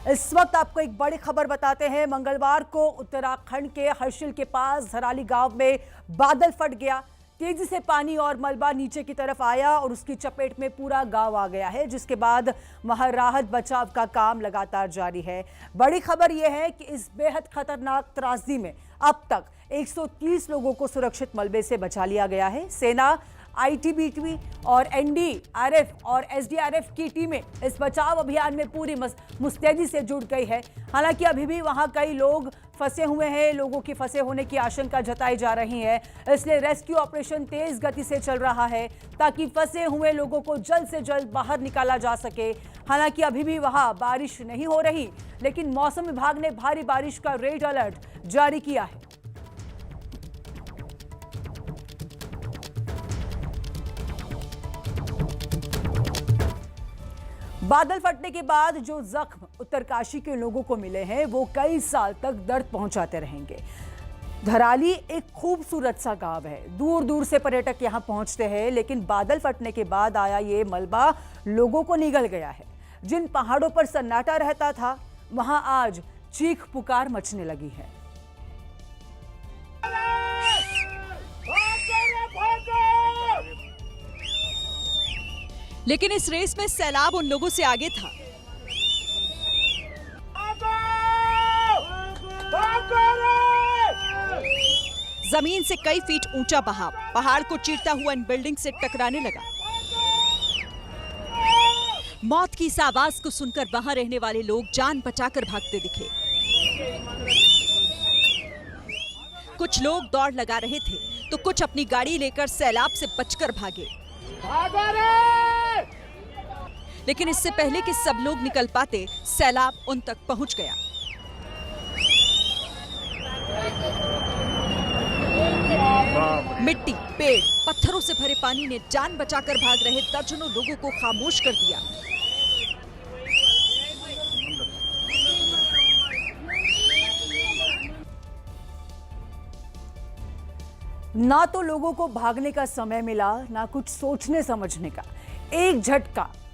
इस वक्त आपको एक बड़ी खबर बताते हैं। मंगलवार को उत्तराखंड के हर्षिल के पास धराली गांव में बादल फट गया। तेजी से पानी और मलबा नीचे की तरफ आया और उसकी चपेट में पूरा गांव आ गया है, जिसके बाद वहां राहत बचाव का काम लगातार जारी है। बड़ी खबर यह है कि इस बेहद खतरनाक त्रासदी में अब तक 130 लोगों को सुरक्षित मलबे से बचा लिया गया है। सेना, आईटीबीपी और एनडीआरएफ और एसडीआरएफ की टीमें इस बचाव अभियान में पूरी मुस्तैदी से जुट गई है। हालांकि अभी भी वहां कई लोग फंसे हुए हैं, लोगों की फंसे होने की आशंका जताई जा रही है। इसलिए रेस्क्यू ऑपरेशन तेज गति से चल रहा है ताकि फंसे हुए लोगों को जल्द से जल्द बाहर निकाला जा सके। हालांकि अभी भी वहां बारिश नहीं हो रही, लेकिन मौसम विभाग ने भारी बारिश का रेड अलर्ट जारी किया है। बादल फटने के बाद जो जख्म उत्तरकाशी के लोगों को मिले हैं, वो कई साल तक दर्द पहुंचाते रहेंगे। धराली एक खूबसूरत सा गांव है, दूर दूर से पर्यटक यहां पहुंचते हैं, लेकिन बादल फटने के बाद आया ये मलबा लोगों को निगल गया है। जिन पहाड़ों पर सन्नाटा रहता था, वहां आज चीख पुकार मचने लगी है। लेकिन इस रेस में सैलाब उन लोगों से आगे था। जमीन से कई फीट ऊंचा बहाव पहाड़ को चीरता हुआ इन बिल्डिंग से टकराने लगा। मौत की इस आवाज को सुनकर वहां रहने वाले लोग जान बचाकर भागते दिखे। कुछ लोग दौड़ लगा रहे थे तो कुछ अपनी गाड़ी लेकर सैलाब से बचकर भागे। लेकिन इससे पहले कि सब लोग निकल पाते, सैलाब उन तक पहुंच गया। मिट्टी, पेड़, पत्थरों से भरे पानी ने जान बचाकर भाग रहे दर्जनों लोगों को खामोश कर दिया। ना तो लोगों को भागने का समय मिला, ना कुछ सोचने समझने का।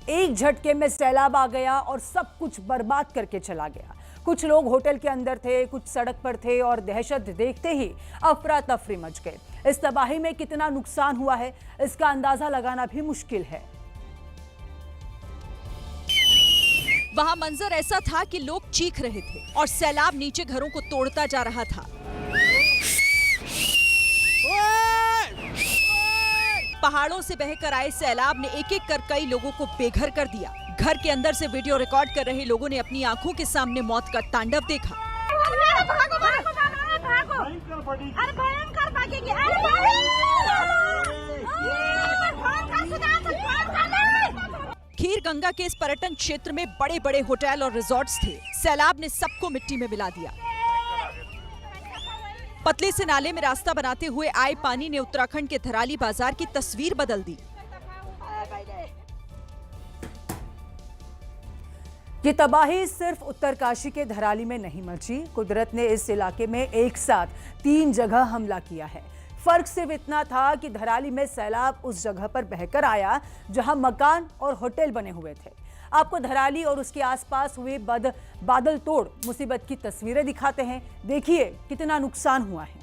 एक झटके में सैलाब आ गया और सब कुछ बर्बाद करके चला गया। कुछ लोग होटल के अंदर थे, कुछ सड़क पर थे और दहशत देखते ही अफरा तफरी मच गए। इस तबाही में कितना नुकसान हुआ है, इसका अंदाजा लगाना भी मुश्किल है। वहां मंजर ऐसा था कि लोग चीख रहे थे और सैलाब नीचे घरों को तोड़ता जा रहा था। पहाड़ों से बहकर आए सैलाब ने एक एक कर कई लोगों को बेघर कर दिया। घर के अंदर से वीडियो रिकॉर्ड कर रहे लोगों ने अपनी आंखों के सामने मौत का तांडव देखा। खीर गंगा के इस पर्यटन क्षेत्र में बड़े बड़े होटल और रिजॉर्ट्स थे। सैलाब ने सबको मिट्टी में मिला दिया। पतले से नाले में रास्ता बनाते हुए आए पानी ने उत्तराखंड के धराली बाजार की तस्वीर बदल दी। ये तबाही सिर्फ उत्तरकाशी के धराली में नहीं मची। कुदरत ने इस इलाके में एक साथ 3 जगह हमला किया है। फर्क सिर्फ इतना था कि धराली में सैलाब उस जगह पर बहकर आया जहां मकान और होटल बने हुए थे। आपको धराली और उसके आसपास हुए बादल तोड़ मुसीबत की तस्वीरें दिखाते हैं। देखिए कितना नुकसान हुआ है।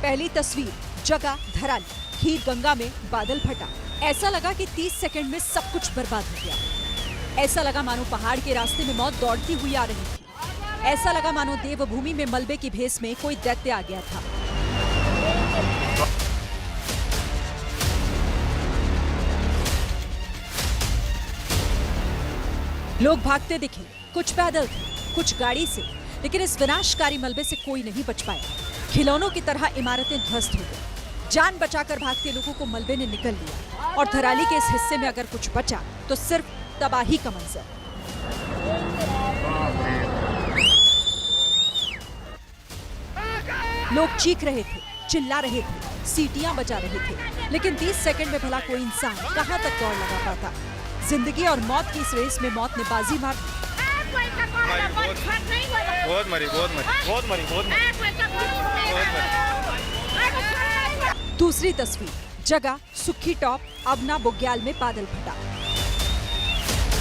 पहली तस्वीर, जगह धराली, खीर गंगा में बादल फटा। ऐसा लगा कि 30 सेकंड में सब कुछ बर्बाद हो गया। ऐसा लगा मानो पहाड़ के रास्ते में मौत दौड़ती हुई आ रही थी। ऐसा लगा मानो देवभूमि में मलबे की भेस में कोई दैत्य आ गया था। लोग भागते दिखे, कुछ पैदल थे, कुछ गाड़ी से, लेकिन इस विनाशकारी मलबे से कोई नहीं बच पाया। खिलौनों की तरह इमारतें ध्वस्त हो गई। जान बचाकर भागते लोगों को मलबे ने निकल लिया और धराली के इस हिस्से में अगर कुछ बचा तो सिर्फ तबाही का मंजर। लोग चीख रहे थे, चिल्ला रहे थे, सीटियां बजा रहे थे, लेकिन 30 सेकंड में भला कोई इंसान कहां तक दौड़ लगा पाता। जिंदगी और मौत की इस रेस में मौत ने बाजी मार दी। दूसरी तस्वीर, जगह सुखी टॉप, अबना बुग्याल में बादल फटा।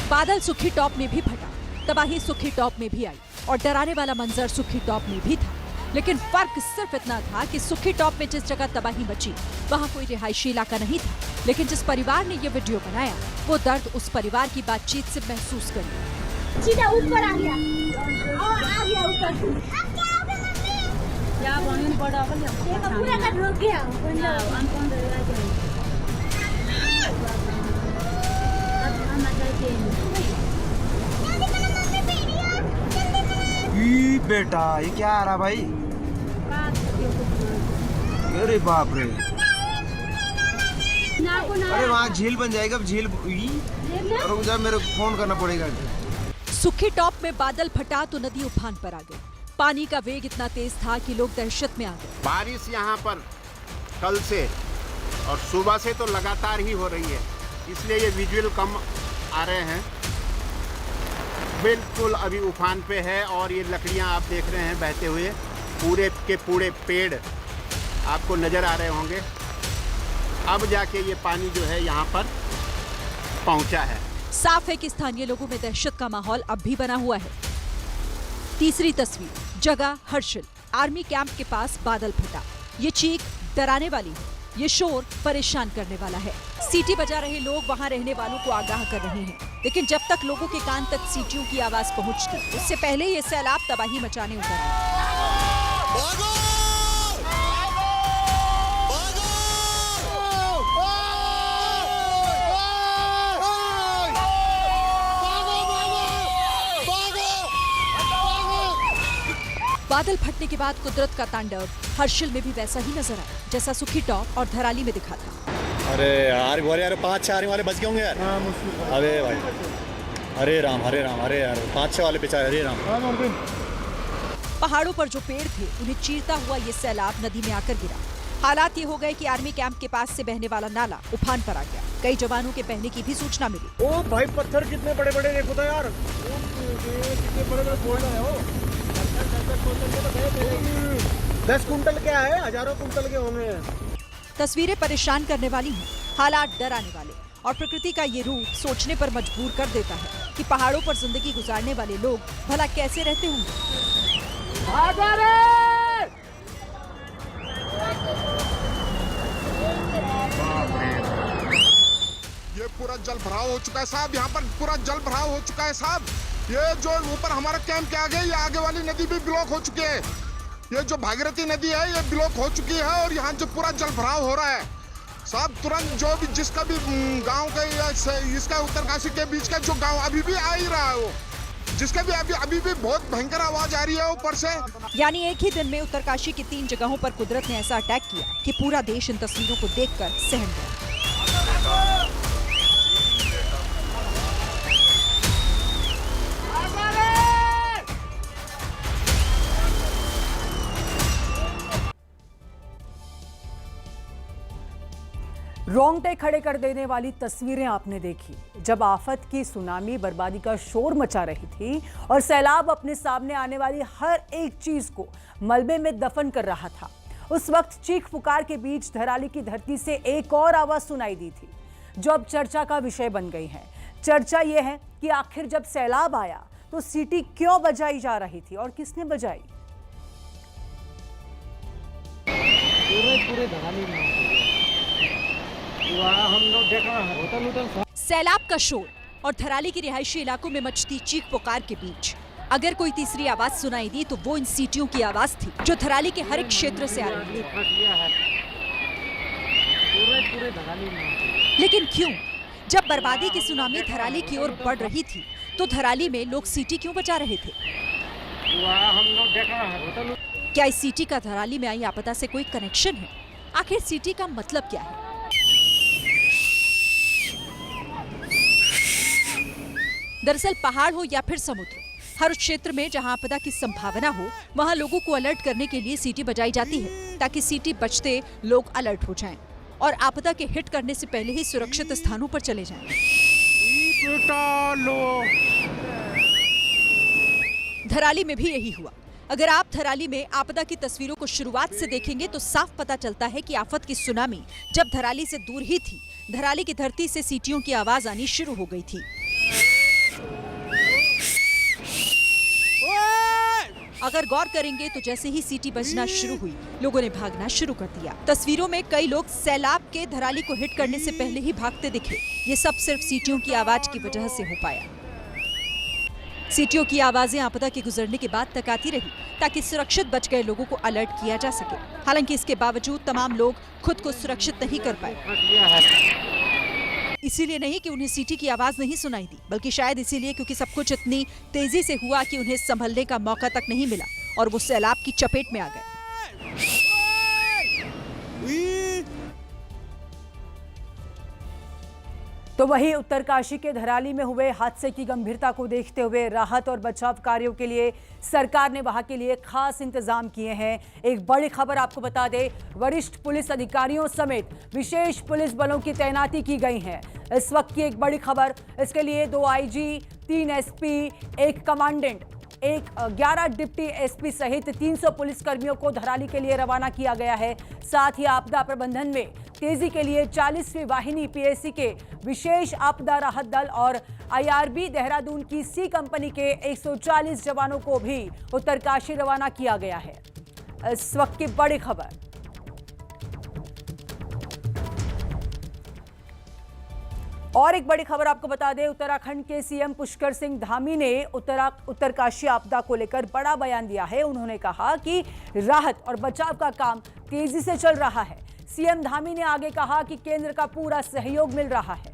बादल सुखी टॉप में भी फटा, तबाही सुखी टॉप में भी आई और डराने वाला मंजर सुखी टॉप में भी था। लेकिन फर्क सिर्फ इतना था कि सुखी टॉप में जिस जगह तबाही मची वहाँ कोई रिहायशी इलाका नहीं था, लेकिन जिस परिवार ने ये वीडियो बनाया वो दर्द उस परिवार की बातचीत से महसूस कर लिया। सीधा ऊपर आ गया और आ गया ऊपर। अब क्या होगा मम्मी? क्या बहन बड़ा हो गया? ये पूरा का रुक गया। हम कौन रहेगा क्या? अब हम आ जाएंगे। बेटा ये क्या आ रहा भाई? अरे बाप रे, अरे वहाँ झील बन जाएगा। अब झील रुक जा, मेरे को फोन करना पड़ेगा। सुखी टॉप में बादल फटा तो नदी उफान पर आ गई। पानी का वेग इतना तेज था कि लोग दहशत में आ गए। बारिश यहाँ पर कल से और सुबह से तो लगातार ही हो रही है, इसलिए ये विजुअल कम आ रहे हैं। बिल्कुल अभी उफान पे है और ये लकड़ियाँ आप देख रहे हैं बहते हुए, पूरे के पूरे पेड़ आपको नज़र आ रहे होंगे। अब जाके ये पानी जो है यहाँ पर पहुँचा है। साफ है कि स्थानीय लोगों में दहशत का माहौल अब भी बना हुआ है। तीसरी तस्वीर, जगह हर्षिल, आर्मी कैंप के पास बादल फटा। ये चीख डराने वाली है, ये शोर परेशान करने वाला है। सीटी बजा रहे लोग वहां रहने वालों को आगाह कर रहे हैं, लेकिन जब तक लोगों के कान तक सीटियों की आवाज पहुंचती, उससे पहले ये सैलाब तबाही मचाने उतर आए। बादल फटने के बाद कुदरत का तांडव हर्षिल में भी वैसा ही नजर आया जैसा सुखी टॉप और धराली में दिखा था। अरे यार बोले यार 5-6 वाले बच गए होंगे यार। अरे भाई, हरे राम अरे यार 5-6 वाले बेचारे, हरे राम। पहाड़ों पर जो पेड़ थे उन्हें चीरता हुआ ये सैलाब नदी में आकर गिरा। हालात ये हो गए कि आर्मी कैंप के पास से बहने वाला नाला उफान पर आ गया। कई जवानों के बहने की भी सूचना मिली। ओ भाई, पत्थर कितने बड़े बड़े देखो तो यार, कितने बड़े बड़े फोड़ रहे हो। 10 कुंटल क्या है, हजारों कुंटल के होंगे। तस्वीरें परेशान करने वाली हैं, हालात डराने वाले, और प्रकृति का ये रूप सोचने पर मजबूर कर देता है कि पहाड़ों पर जिंदगी गुजारने वाले लोग भला कैसे रहते होंगे। ये पूरा जल भराव हो चुका है साहब, यहाँ पर पूरा जल भराव हो चुका है साहब। ये जो ऊपर हमारा कैंप के आगे, ये आगे वाली नदी भी ब्लॉक हो चुकी है। ये जो भागीरथी नदी है ये ब्लॉक हो चुकी है और यहाँ जो पूरा जल भराव हो रहा है साहब, तुरंत जो भी जिसका भी गांव का या इसका उत्तरकाशी के बीच का जो गांव अभी भी आ ही रहा है, वो जिसका भी अभी भी बहुत भयंकर आवाज आ रही है ऊपर से। यानी एक ही दिन में उत्तरकाशी की 3 जगहों पर कुदरत ने ऐसा अटैक किया कि पूरा देश इन तस्वीरों को देखकर सहम गया। रोंगटे खड़े कर देने वाली तस्वीरें आपने देखी जब आफत की सुनामी बर्बादी का शोर मचा रही थी और सैलाब अपने सामने आने वाली हर एक चीज को मलबे में दफन कर रहा था। उस वक्त चीख पुकार के बीच धराली की धरती से एक और आवाज सुनाई दी थी जो अब चर्चा का विषय बन गई है। चर्चा यह है कि आखिर जब सैलाब आया तो सीटी क्यों बजाई जा रही थी और किसने बजाई। पूरे धराली में हम लोग देखा सैलाब का शोर और धराली के रिहायशी इलाकों में मचती चीख पुकार के बीच अगर कोई तीसरी आवाज सुनाई दी तो वो इन सीटियों की आवाज थी जो धराली के हर एक क्षेत्र से आ रही थी। लेकिन क्यों? जब बर्बादी की सुनामी धराली की ओर बढ़ रही थी तो धराली में लोग सीटी क्यों बजा रहे थे? क्या इस सीटी का धराली में आई आपदा से कोई कनेक्शन है? आखिर सीटी का मतलब क्या है? दरअसल पहाड़ हो या फिर समुद्र, हर उस क्षेत्र में जहां आपदा की संभावना हो वहां लोगों को अलर्ट करने के लिए सीटी बजाई जाती है, ताकि सीटी बजते लोग अलर्ट हो जाएं और आपदा के हिट करने से पहले ही सुरक्षित स्थानों पर चले जाएं। धराली में भी यही हुआ। अगर आप धराली में आपदा की तस्वीरों को शुरुआत से देखेंगे तो साफ पता चलता है कि आफत की सुनामी जब धराली से दूर ही थी, धराली की धरती से सीटियों की आवाज आनी शुरू हो गई थी। अगर गौर करेंगे तो जैसे ही सीटी बजना शुरू हुई, लोगों ने भागना शुरू कर दिया। तस्वीरों में कई लोग सैलाब के धराली को हिट करने से पहले ही भागते दिखे। ये सब सिर्फ सीटियों की आवाज की वजह से हो पाया। सीटियों की आवाजें आपदा के गुजरने के बाद तक आती रही, ताकि सुरक्षित बच गए लोगों को अलर्ट किया जा सके। हालांकि इसके बावजूद तमाम लोग खुद को सुरक्षित नहीं कर पाए। इसीलिए नहीं कि उन्हें सीटी की आवाज नहीं सुनाई दी, बल्कि शायद इसीलिए क्योंकि सब कुछ इतनी तेजी से हुआ कि उन्हें संभलने का मौका तक नहीं मिला और वो सैलाब की चपेट में आ गए। तो वहीं उत्तरकाशी के धराली में हुए हादसे की गंभीरता को देखते हुए राहत और बचाव कार्यों के लिए सरकार ने वहां के लिए खास इंतजाम किए हैं। एक बड़ी खबर आपको बता दें, वरिष्ठ पुलिस अधिकारियों समेत विशेष पुलिस बलों की तैनाती की गई है। इस वक्त की एक बड़ी खबर, इसके लिए 2 IG, 3 SP, 1 commandant, 11 deputy SP सहित 300 पुलिसकर्मियों को धराली के लिए रवाना किया गया है। साथ ही आपदा प्रबंधन में तेजी के लिए 40वीं वाहिनी पीएसी के विशेष आपदा राहत दल और आईआरबी देहरादून की सी कंपनी के 140 जवानों को भी उत्तरकाशी रवाना किया गया है। इस वक्त की बड़ी खबर। और एक बड़ी खबर आपको बता दें, उत्तराखंड के सीएम पुष्कर सिंह धामी ने उत्तरकाशी आपदा को लेकर बड़ा बयान दिया है। उन्होंने कहा कि राहत और बचाव का काम तेजी से चल रहा है। सीएम धामी ने आगे कहा कि केंद्र का पूरा सहयोग मिल रहा है।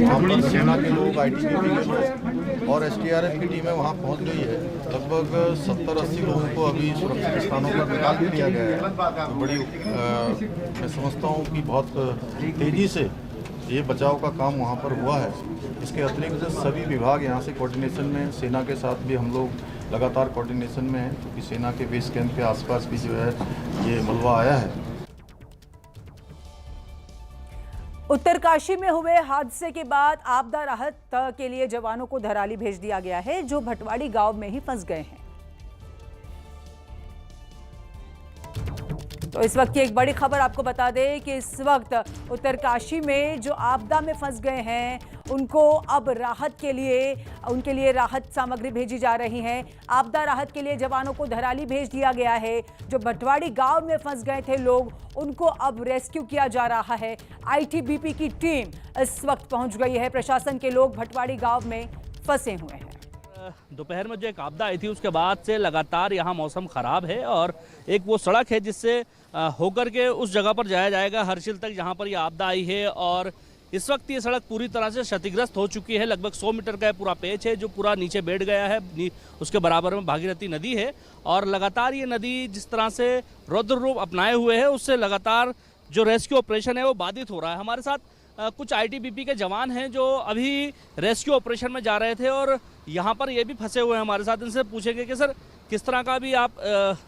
हमारी सेना के लोग, आईटीबीपी के लोग और एसडीआरएफ की टीमें वहां पहुंच गई है। लगभग 70-80 लोगों को अभी सुरक्षित स्थानों पर निकाल भी दिया गया है। तो बड़ी मैं समझता हूं कि बहुत तेज़ी से ये बचाव का काम वहां पर हुआ है। इसके अतिरिक्त सभी विभाग यहाँ से कोऑर्डिनेशन में, सेना के साथ भी हम लोग लगातार कोऑर्डिनेशन में हैं, क्योंकि सेना के बेस कैंप के आसपास भी जो है ये मलबा आया है। उत्तरकाशी में हुए हादसे के बाद आपदा राहत के लिए जवानों को धराली भेज दिया गया है, जो भटवाड़ी गांव में ही फंस गए हैं। तो इस वक्त की एक बड़ी खबर आपको बता दें कि इस वक्त उत्तरकाशी में जो आपदा में फंस गए हैं, उनको अब राहत के लिए, उनके लिए राहत सामग्री भेजी जा रही है। आपदा राहत के लिए जवानों को धराली भेज दिया गया है। जो भटवाड़ी गांव में फंस गए थे लोग, उनको अब रेस्क्यू किया जा रहा है। आईटीबीपी की टीम इस वक्त पहुंच गई है। प्रशासन के लोग भटवाड़ी गांव में फंसे हुए हैं। दोपहर में जो एक आपदा आई थी उसके बाद से लगातार यहाँ मौसम खराब है और एक वो सड़क है जिससे होकर के उस जगह पर जाया जाएगा हर्षिल तक, जहाँ पर ये आपदा आई है। और इस वक्त ये सड़क पूरी तरह से क्षतिग्रस्त हो चुकी है। लगभग 100 मीटर का पूरा पेच है जो पूरा नीचे बैठ गया है। उसके बराबर में भागीरथी नदी है और लगातार ये नदी जिस तरह से रौद्र रूप अपनाए हुए है, उससे लगातार जो रेस्क्यू ऑपरेशन है वो बाधित हो रहा है। हमारे साथ कुछ आईटीबीपी के जवान हैं जो अभी रेस्क्यू ऑपरेशन में जा रहे थे और यहाँ पर ये भी फंसे हुए हैं हमारे साथ। इनसे पूछेंगे कि सर किस तरह का भी आप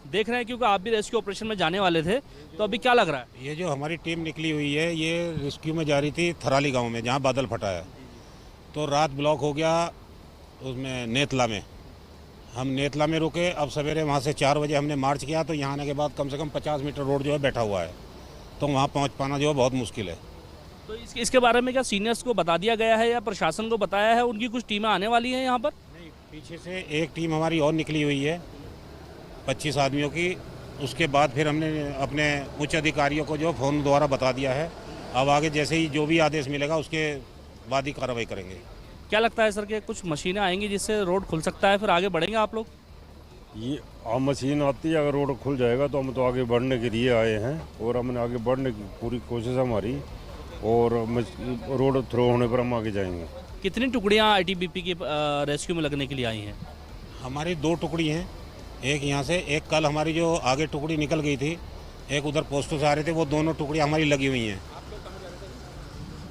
देख रहे हैं, क्योंकि आप भी रेस्क्यू ऑपरेशन में जाने वाले थे, तो अभी क्या लग रहा है? ये जो हमारी टीम निकली हुई है, ये रेस्क्यू में जा रही थी थराली गांव में, जहाँ बादल फटा है। तो रात ब्लॉक हो गया उसमें नेतला में। हम नेतला में रुके। अब सवेरे वहाँ से 4 बजे हमने मार्च किया, तो यहाँ आने के बाद कम से कम 50 मीटर रोड जो है बैठा हुआ है, तो वहाँ पहुँच पाना जो है बहुत मुश्किल है। तो इसके बारे में क्या सीनियर्स को बता दिया गया है या प्रशासन को बताया है? उनकी कुछ टीमें आने वाली हैं यहाँ पर? नहीं, पीछे से एक टीम हमारी और निकली हुई है 25 आदमियों की। उसके बाद फिर हमने अपने उच्च अधिकारियों को जो फ़ोन द्वारा बता दिया है। अब आगे जैसे ही जो भी आदेश मिलेगा उसके बाद ही कार्रवाई करेंगे। क्या लगता है सर कि कुछ मशीनें आएंगी जिससे रोड खुल सकता है, फिर आगे बढ़ेंगे आप लोग? ये मशीन आती है, अगर रोड खुल जाएगा तो हम तो आगे बढ़ने के लिए आए हैं और हमने आगे बढ़ने की पूरी कोशिश हमारी, और रोड थ्रो होने पर हम आगे जाएंगे। कितनी टुकड़ियां आईटीबीपी की रेस्क्यू में लगने के लिए आई हैं? हमारी 2 टुकड़ी हैं। एक यहाँ से, एक कल हमारी जो आगे टुकड़ी निकल गई थी, एक उधर पोस्टों से आ रहे थे, वो दोनों टुकड़ियाँ हमारी लगी हुई हैं।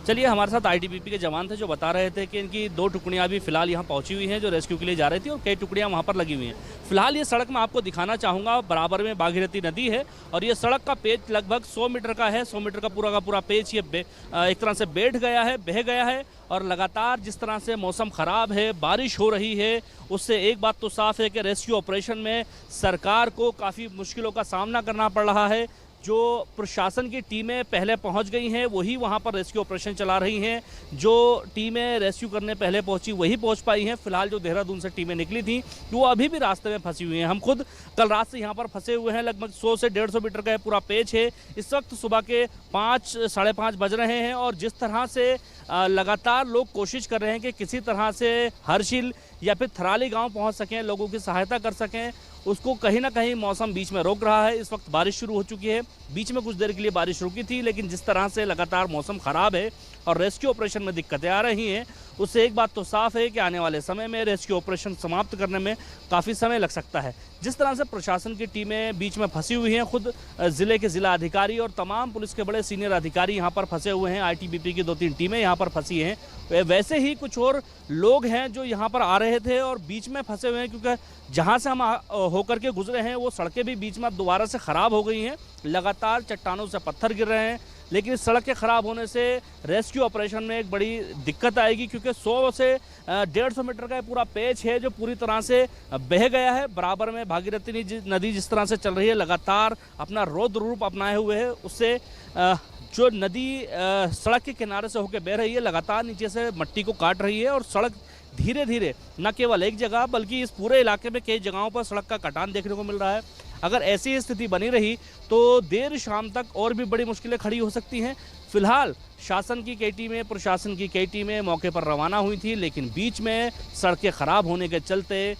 चलिए, हमारे साथ आईटीबीपी के जवान थे जो बता रहे थे कि इनकी 2 टुकड़ियां अभी फिलहाल यहाँ पहुंची हुई हैं जो रेस्क्यू के लिए जा रही थी, और कई टुकड़ियां वहां पर लगी हुई हैं। फिलहाल ये सड़क मैं आपको दिखाना चाहूँगा, बराबर में भागीरथी नदी है और ये सड़क का पेच लगभग 100 मीटर का है। 100 मीटर का पूरा पेच ये एक तरह से बैठ गया है, बह गया है। और लगातार जिस तरह से मौसम ख़राब है, बारिश हो रही है, उससे एक बात तो साफ है कि रेस्क्यू ऑपरेशन में सरकार को काफ़ी मुश्किलों का सामना करना पड़ रहा है। जो प्रशासन की टीमें पहले पहुंच गई हैं वही वहां पर रेस्क्यू ऑपरेशन चला रही हैं। जो टीमें रेस्क्यू करने पहले पहुंची वही पहुंच पाई हैं। फिलहाल जो देहरादून से टीमें निकली थी वो अभी भी रास्ते में फंसी हुई हैं। हम खुद कल रात से यहां पर फंसे हुए हैं। लगभग 100 से 150 मीटर का पूरा पेच है। इस वक्त सुबह के 5 साढ़े 5 बज रहे हैं और जिस तरह से लगातार लोग कोशिश कर रहे हैं कि किसी तरह से हर्षिल या फिर थराली गांव पहुंच सकें, लोगों की सहायता कर सकें, उसको कहीं ना कहीं मौसम बीच में रोक रहा है। इस वक्त बारिश शुरू हो चुकी है। बीच में कुछ देर के लिए बारिश रुकी थी, लेकिन जिस तरह से लगातार मौसम ख़राब है और रेस्क्यू ऑपरेशन में दिक्कतें आ रही हैं, उससे एक बात तो साफ है कि आने वाले समय में रेस्क्यू ऑपरेशन समाप्त करने में काफ़ी समय लग सकता है। जिस तरह से प्रशासन की टीमें बीच में फंसी हुई हैं, खुद ज़िले के ज़िला अधिकारी और तमाम पुलिस के बड़े सीनियर अधिकारी यहाँ पर फंसे हुए हैं। आईटीबीपी की 2-3 टीमें यहाँ पर फंसी हैं। वैसे ही कुछ और लोग हैं जो यहाँ पर आ रहे थे और बीच में फंसे हुए हैं, क्योंकि जहाँ से हम होकर के गुजरे हैं वो सड़कें भी बीच में दोबारा से ख़राब हो गई हैं। लगातार चट्टानों से पत्थर गिर रहे हैं, लेकिन सड़क के ख़राब होने से रेस्क्यू ऑपरेशन में एक बड़ी दिक्कत आएगी, क्योंकि 100 से 150 मीटर का पूरा पेच है जो पूरी तरह से बह गया है। बराबर में भागीरथी नदी जिस तरह से चल रही है, लगातार अपना रौद्र रूप अपनाए हुए है। उससे जो नदी सड़क के किनारे से होकर बह रही है, लगातार नीचे से मिट्टी को काट रही है और सड़क धीरे धीरे न केवल एक जगह बल्कि इस पूरे इलाके में कई जगहों पर सड़क का कटान देखने को मिल रहा है। अगर ऐसी स्थिति बनी रही तो देर शाम तक और भी बड़ी मुश्किलें खड़ी हो सकती हैं। फिलहाल शासन की कई टीमें, प्रशासन की कई टीमें मौके पर रवाना हुई थी, लेकिन बीच में सड़कें खराब होने के चलते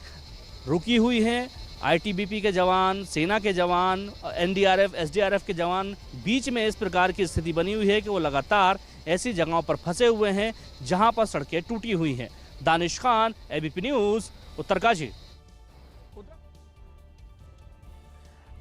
रुकी हुई हैं। आईटीबीपी के जवान, सेना के जवान, एनडीआरएफ, एसडीआरएफ के जवान, बीच में इस प्रकार की स्थिति बनी हुई है कि वो लगातार ऐसी जगहों पर फंसे हुए हैं जहां पर सड़कें टूटी हुई हैं। Danish Khan, ABP news, Uttarkashi.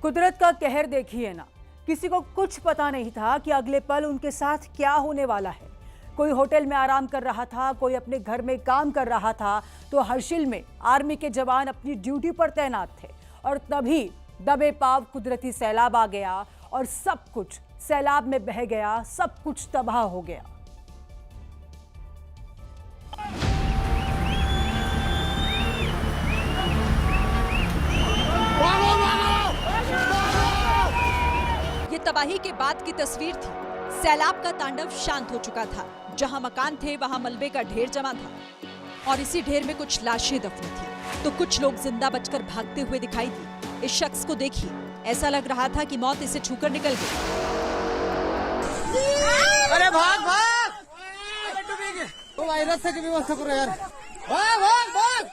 कुदरत का कहर देखिए ना, किसी को कुछ पता नहीं था कि अगले पल उनके साथ क्या होने वाला है। कोई होटल में आराम कर रहा था, कोई अपने घर में काम कर रहा था, तो हर्षिल में आर्मी के जवान अपनी ड्यूटी पर तैनात थे और तभी दबे पाव कुदरती सैलाब आ गया और सब कुछ सैलाब में बह गया, सब कुछ तबाह हो गया। ये तबाही के बाद की तस्वीर थी। सैलाब का तांडव शांत हो चुका था। जहां मकान थे वहां मलबे का ढेर जमा था और इसी ढेर में कुछ लाशें दफन थी, तो कुछ लोग जिंदा बचकर भागते हुए दिखाई दी। इस शख्स को देखिए, ऐसा लग रहा था कि मौत इसे छूकर निकल गई। अरे भाग भाग, तो वायरस से की व्यवस्था करो यार, भाग भाग भाग,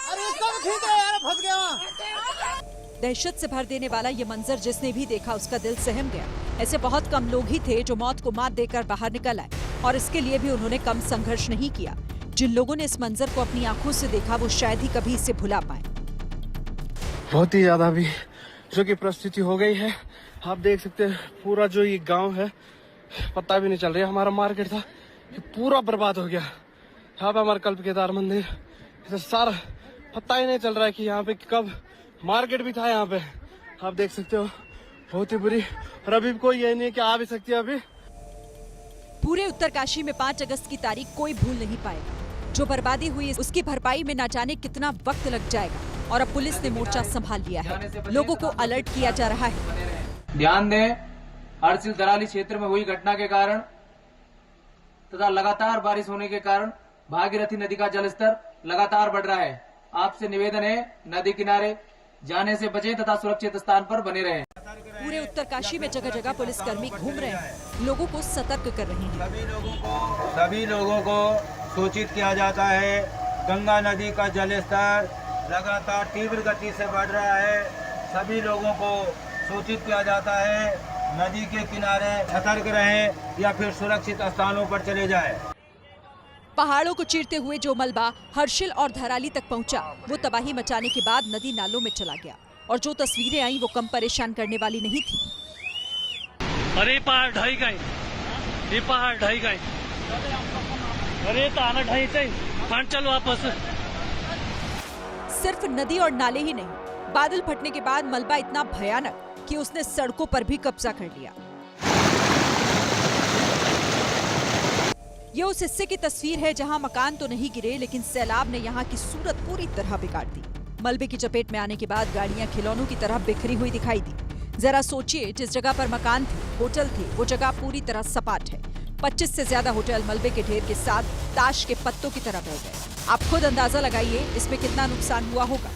अरे इसका भी ठीक है यार, फंस गया। दहशत से भर देने वाला ये मंजर जिसने भी देखा उसका दिल सहम गया। ऐसे बहुत कम लोग ही थे जो मौत को मात देकर बाहर निकल आए और इसके लिए भी उन्होंने कम संघर्ष नहीं किया। जिन लोगों ने इस मंजर को अपनी आंखों से देखा वो शायद ही कभी इसे भुला पाए। बहुत ही ज्यादा भी जो की परिस्थिति हो गई है, आप देख सकते हैं। पूरा जो ये गांव है पता भी नहीं चल रहा। हमारा मार्केट था ये पूरा बर्बाद हो गया। यहाँ पे हमारा कल्प केदार मंदिर, इधर सारा पता ही नहीं चल रहा है कि यहाँ पे कब मार्केट भी था। यहाँ पे आप देख सकते हो, बहुत ही बुरी। और अभी कोई ये नहीं है कि आ भी सकती है। अभी पूरे उत्तरकाशी में 5 अगस्त की तारीख कोई भूल नहीं पाएगा। जो बर्बादी हुई उसकी भरपाई में न जाने कितना वक्त लग जाएगा और अब पुलिस ने मोर्चा संभाल लिया है। लोगों को अलर्ट किया जा रहा है। ध्यान दें, हर्षिल दराली क्षेत्र में हुई घटना के कारण तथा लगातार बारिश होने के कारण भागीरथी नदी का जलस्तर लगातार बढ़ रहा है। आपसे निवेदन है, नदी किनारे जाने से बचें तथा सुरक्षित स्थान पर बने रहें। पूरे उत्तरकाशी में जगह जगह पुलिसकर्मी घूम रहे हैं, लोगों को सतर्क कर रहे हैं। सभी लोगों को सूचित किया जाता है। गंगा नदी का जलस्तर लगातार तीव्र गति से बढ़ रहा है। सभी लोगों को सूचित किया जाता है, नदी के किनारे सतर्क रहें या फिर सुरक्षित स्थानों पर चले जाएं। पहाड़ों को चीरते हुए जो मलबा हर्षिल और धराली तक पहुंचा, वो तबाही मचाने के बाद नदी नालों में चला गया। और जो तस्वीरें आई वो कम परेशान करने वाली नहीं थी। अरे पहाड़ ढाई गए, ये पहाड़ ढाई गए, अरे ताना ढाई चाहिए, चलो वापस। सिर्फ नदी और नाले ही नहीं, बादल फटने के बाद मलबा इतना भयानक कि उसने सड़कों पर भी कब्जा कर लिया। ये उस हिस्से की तस्वीर है जहां मकान तो नहीं गिरे, लेकिन सैलाब ने यहां की सूरत पूरी तरह बिगाड़ दी। मलबे की चपेट में आने के बाद गाड़ियां खिलौनों की तरह बिखरी हुई दिखाई दी। जरा सोचिए, जिस जगह पर मकान थे, होटल थे, वो जगह पूरी तरह सपाट है। 25 से ज्यादा होटल मलबे के ढेर के साथ ताश के पत्तों की तरह बह गए। आप खुद अंदाजा लगाइए इसमें कितना नुकसान हुआ होगा।